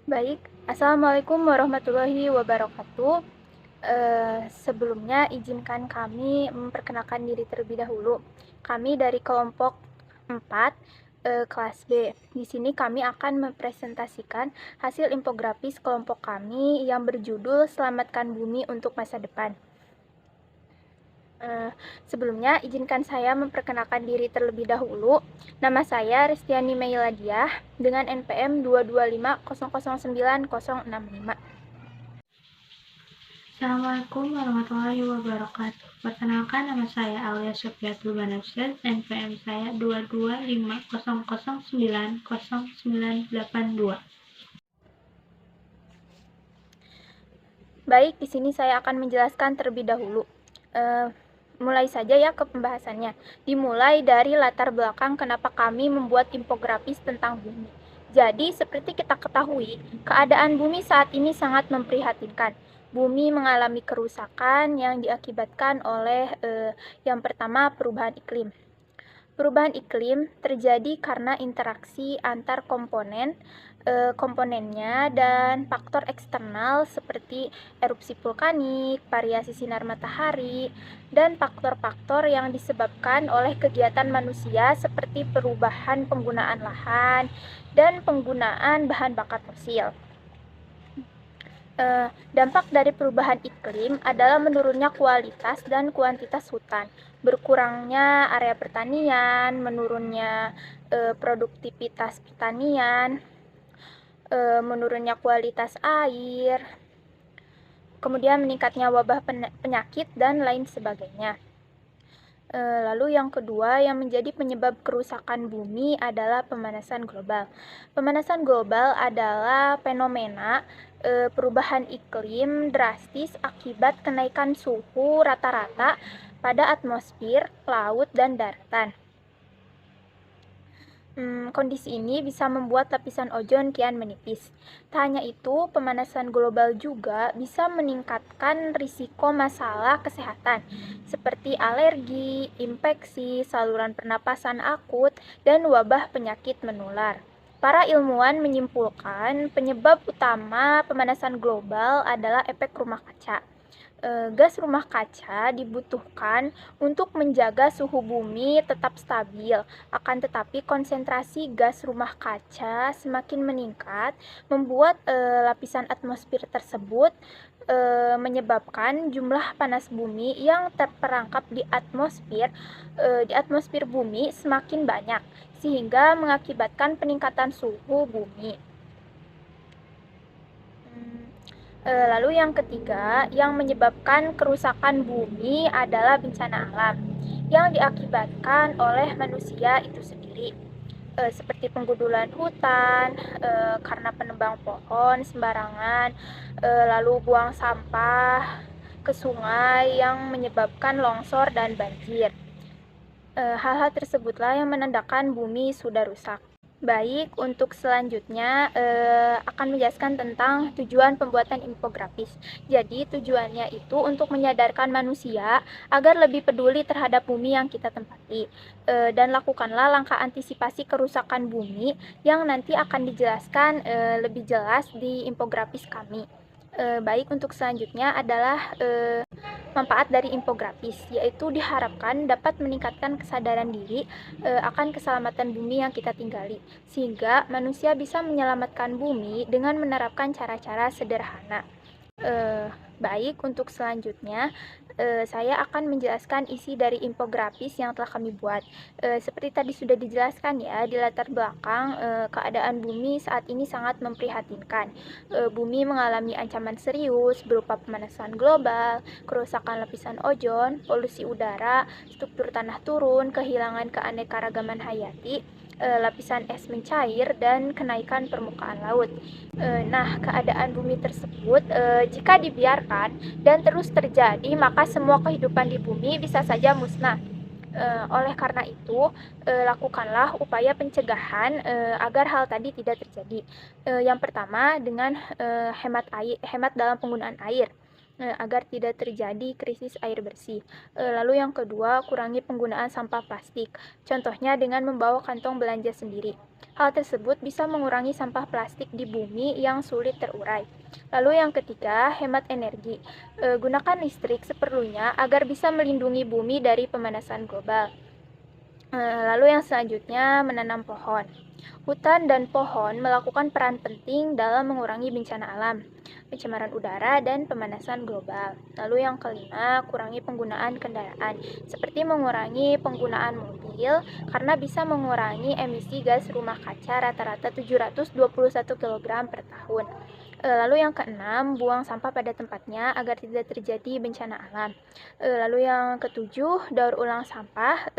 Baik, Assalamualaikum warahmatullahi wabarakatuh. Sebelumnya izinkan kami memperkenalkan diri terlebih dahulu. Kami dari kelompok 4, kelas B. Di sini kami akan mempresentasikan hasil infografis kelompok kami yang berjudul Selamatkan Bumi untuk Masa Depan. Sebelumnya, izinkan saya memperkenalkan diri terlebih dahulu. Nama saya Ristiani Meiladiah dengan NPM 225009065. Assalamualaikum warahmatullahi wabarakatuh. Perkenalkan, nama saya Alia Sofiatul Banafsir, NPM saya 22500900982. Baik, di sini saya akan menjelaskan terlebih dahulu. Mulai saja ya ke pembahasannya. Dimulai dari latar belakang kenapa kami membuat infografis tentang bumi. Jadi, seperti kita ketahui, keadaan bumi saat ini sangat memprihatinkan. Bumi mengalami kerusakan yang diakibatkan oleh yang pertama perubahan iklim. Perubahan iklim terjadi karena interaksi antar komponennya dan faktor eksternal seperti erupsi vulkanik, variasi sinar matahari, dan faktor-faktor yang disebabkan oleh kegiatan manusia seperti perubahan penggunaan lahan dan penggunaan bahan bakar fosil. Dampak dari perubahan iklim adalah menurunnya kualitas dan kuantitas hutan, berkurangnya area pertanian, menurunnya produktivitas pertanian, menurunnya kualitas air, kemudian meningkatnya wabah penyakit, dan lain sebagainya. Lalu yang kedua yang menjadi penyebab kerusakan bumi adalah pemanasan global. Pemanasan global adalah fenomena perubahan iklim drastis akibat kenaikan suhu rata-rata pada atmosfer, laut, dan daratan. Kondisi ini bisa membuat lapisan ozon kian menipis. Tak hanya itu, pemanasan global juga bisa meningkatkan risiko masalah kesehatan seperti alergi, infeksi, saluran pernapasan akut, dan wabah penyakit menular. Para ilmuwan menyimpulkan penyebab utama pemanasan global adalah efek rumah kaca. Gas rumah kaca dibutuhkan untuk menjaga suhu bumi tetap stabil. Akan tetapi konsentrasi gas rumah kaca semakin meningkat, membuat lapisan atmosfer tersebut menyebabkan jumlah panas bumi yang terperangkap di atmosfer bumi semakin banyak, sehingga mengakibatkan peningkatan suhu bumi. Lalu yang ketiga, yang menyebabkan kerusakan bumi adalah bencana alam yang diakibatkan oleh manusia itu sendiri, seperti penggundulan hutan karena penebang pohon sembarangan, lalu buang sampah ke sungai yang menyebabkan longsor dan banjir. Hal-hal tersebutlah yang menandakan bumi sudah rusak. Baik, untuk selanjutnya akan menjelaskan tentang tujuan pembuatan infografis. Jadi, tujuannya itu untuk menyadarkan manusia agar lebih peduli terhadap bumi yang kita tempati. Dan lakukanlah langkah antisipasi kerusakan bumi yang nanti akan dijelaskan lebih jelas di infografis kami. Baik, untuk selanjutnya adalah manfaat dari infografis, yaitu diharapkan dapat meningkatkan kesadaran diri akan keselamatan bumi yang kita tinggali, sehingga manusia bisa menyelamatkan bumi dengan menerapkan cara-cara sederhana. Baik, untuk selanjutnya saya akan menjelaskan isi dari infografis yang telah kami buat. Seperti tadi sudah dijelaskan ya, di latar belakang keadaan bumi saat ini sangat memprihatinkan. Bumi mengalami ancaman serius berupa pemanasan global, kerusakan lapisan ozon, polusi udara, struktur tanah turun, kehilangan keanekaragaman hayati, lapisan es mencair, dan kenaikan permukaan laut. Nah, keadaan bumi tersebut jika dibiarkan dan terus terjadi, maka semua kehidupan di bumi bisa saja musnah. Oleh karena itu, lakukanlah upaya pencegahan agar hal tadi tidak terjadi. Yang pertama dengan hemat dalam penggunaan air. agar tidak terjadi krisis air bersih. Lalu yang kedua, kurangi penggunaan sampah plastik. Contohnya dengan membawa kantong belanja sendiri. Hal tersebut bisa mengurangi sampah plastik di bumi yang sulit terurai. Lalu yang ketiga, hemat energi. Gunakan listrik seperlunya agar bisa melindungi bumi dari pemanasan global. Lalu yang selanjutnya, menanam pohon. Hutan dan pohon melakukan peran penting dalam mengurangi bencana alam, pencemaran udara, dan pemanasan global. Lalu yang kelima, kurangi penggunaan kendaraan, seperti mengurangi penggunaan mobil karena bisa mengurangi emisi gas rumah kaca rata-rata 721 kg per tahun. Lalu yang keenam, buang sampah pada tempatnya agar tidak terjadi bencana alam. Lalu yang ketujuh, daur ulang sampah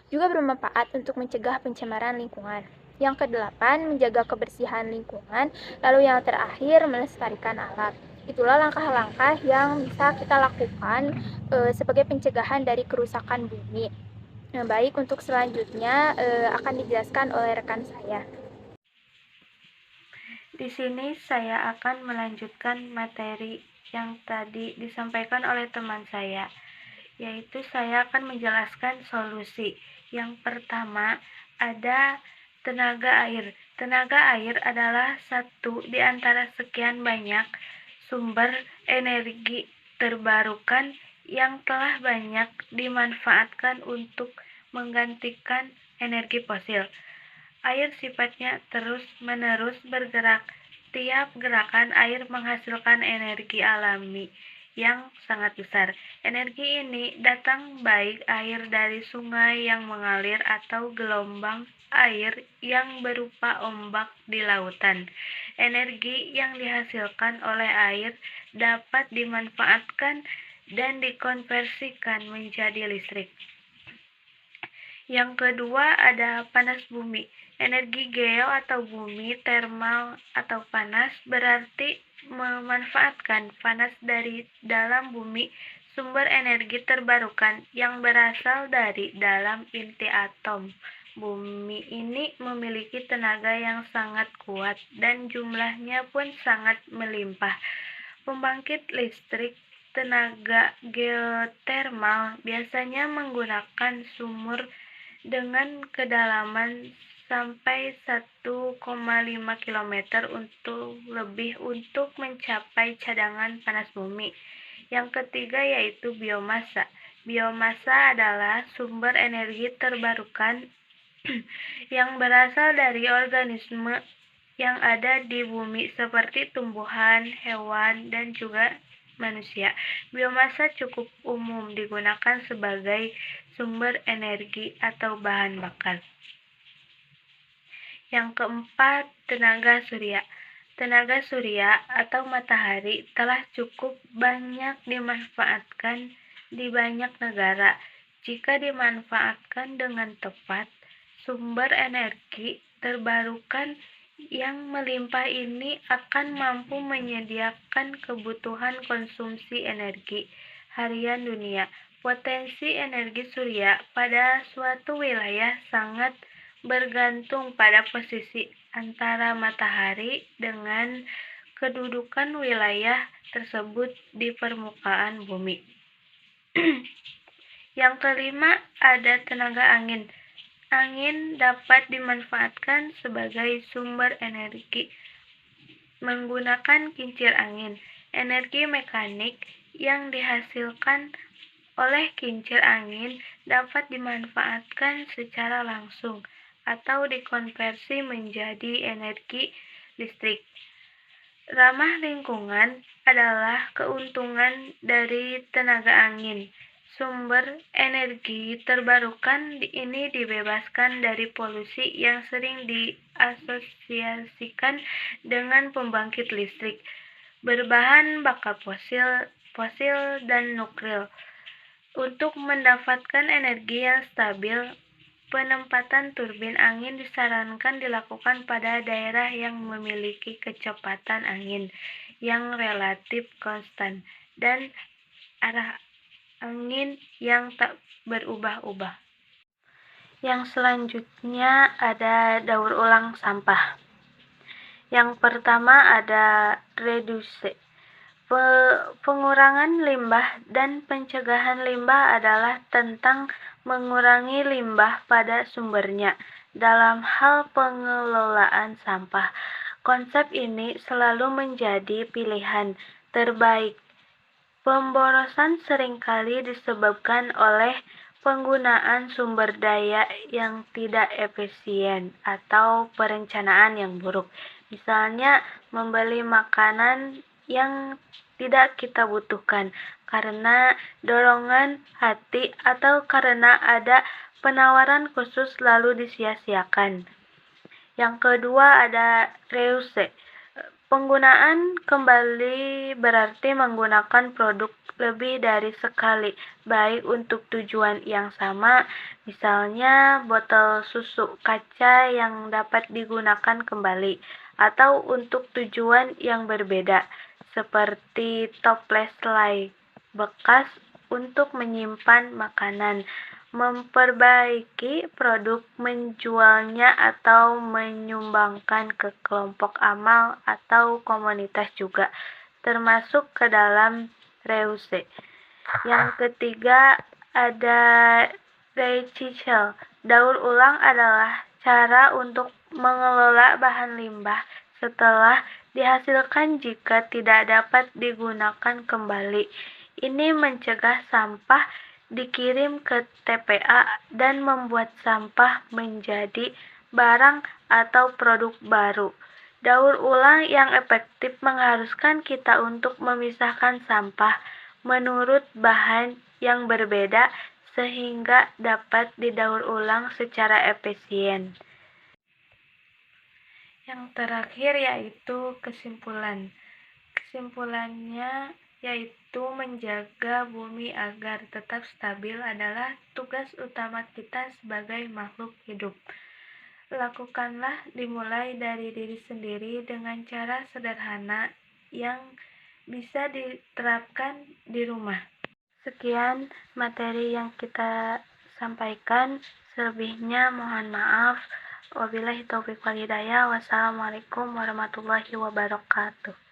juga bermanfaat untuk mencegah pencemaran lingkungan. Yang kedelapan, menjaga kebersihan lingkungan. Lalu yang terakhir, melestarikan alam. Itulah langkah-langkah yang bisa kita lakukan sebagai pencegahan dari kerusakan bumi. Nah, baik, untuk selanjutnya akan dijelaskan oleh rekan saya. Di sini saya akan melanjutkan materi yang tadi disampaikan oleh teman saya, yaitu saya akan menjelaskan solusi. Yang pertama, ada tenaga air. Tenaga air adalah satu di antara sekian banyak sumber energi terbarukan yang telah banyak dimanfaatkan untuk menggantikan energi fosil. Air sifatnya terus-menerus bergerak. Tiap gerakan air menghasilkan energi alami yang sangat besar. Energi ini datang baik air dari sungai yang mengalir atau gelombang air yang berupa ombak di lautan. Energi yang dihasilkan oleh air dapat dimanfaatkan dan dikonversikan menjadi listrik. Yang kedua ada panas bumi. Energi geo atau bumi termal atau panas berarti memanfaatkan panas dari dalam bumi, sumber energi terbarukan yang berasal dari dalam inti atom. Bumi ini memiliki tenaga yang sangat kuat dan jumlahnya pun sangat melimpah. Pembangkit listrik tenaga geotermal biasanya menggunakan sumur dengan kedalaman sampai 1,5 km untuk mencapai cadangan panas bumi. Yang ketiga yaitu biomasa. Biomasa adalah sumber energi terbarukan yang berasal dari organisme yang ada di bumi seperti tumbuhan, hewan, dan juga manusia. Biomasa cukup umum digunakan sebagai sumber energi atau bahan bakar. Yang keempat, tenaga surya. Tenaga surya atau matahari telah cukup banyak dimanfaatkan di banyak negara. Jika dimanfaatkan dengan tepat, sumber energi terbarukan yang melimpah ini akan mampu menyediakan kebutuhan konsumsi energi harian dunia. Potensi energi surya pada suatu wilayah sangat bergantung pada posisi antara matahari dengan kedudukan wilayah tersebut di permukaan bumi. Yang kelima, ada tenaga angin. Angin dapat dimanfaatkan sebagai sumber energi menggunakan kincir angin. Energi mekanik yang dihasilkan oleh kincir angin dapat dimanfaatkan secara langsung atau dikonversi menjadi energi listrik. Ramah lingkungan adalah keuntungan dari tenaga angin. Sumber energi terbarukan ini dibebaskan dari polusi yang sering diasosiasikan dengan pembangkit listrik berbahan bakar fosil dan nuklir. Untuk mendapatkan energi yang stabil, penempatan turbin angin disarankan dilakukan pada daerah yang memiliki kecepatan angin yang relatif konstan dan arah angin yang tak berubah-ubah. Yang selanjutnya ada daur ulang sampah. Yang pertama ada reduce. Pengurangan limbah dan pencegahan limbah adalah tentang mengurangi limbah pada sumbernya dalam hal pengelolaan sampah. Konsep ini selalu menjadi pilihan terbaik. Pemborosan seringkali disebabkan oleh penggunaan sumber daya yang tidak efisien atau perencanaan yang buruk. Misalnya, membeli makanan yang tidak kita butuhkan karena dorongan hati atau karena ada penawaran khusus lalu disia-siakan. Yang kedua ada reuse. Penggunaan kembali berarti menggunakan produk lebih dari sekali, baik untuk tujuan yang sama, misalnya botol susu kaca yang dapat digunakan kembali, atau untuk tujuan yang berbeda, seperti toples selai bekas untuk menyimpan makanan, memperbaiki produk, menjualnya atau menyumbangkan ke kelompok amal atau komunitas juga, termasuk ke dalam reuse. Yang ketiga ada recycle. Daur ulang adalah cara untuk mengelola bahan limbah setelah dihasilkan jika tidak dapat digunakan kembali. Ini mencegah sampah dikirim ke TPA dan membuat sampah menjadi barang atau produk baru. Daur ulang yang efektif mengharuskan kita untuk memisahkan sampah menurut bahan yang berbeda sehingga dapat didaur ulang secara efisien. Yang terakhir yaitu kesimpulan. Kesimpulannya yaitu menjaga bumi agar tetap stabil adalah tugas utama kita sebagai makhluk hidup. Lakukanlah dimulai dari diri sendiri dengan cara sederhana yang bisa diterapkan di rumah. Sekian materi yang kita sampaikan, selebihnya mohon maaf. Wabillahi taufiq wal hidayah. Wassalamualaikum warahmatullahi wabarakatuh.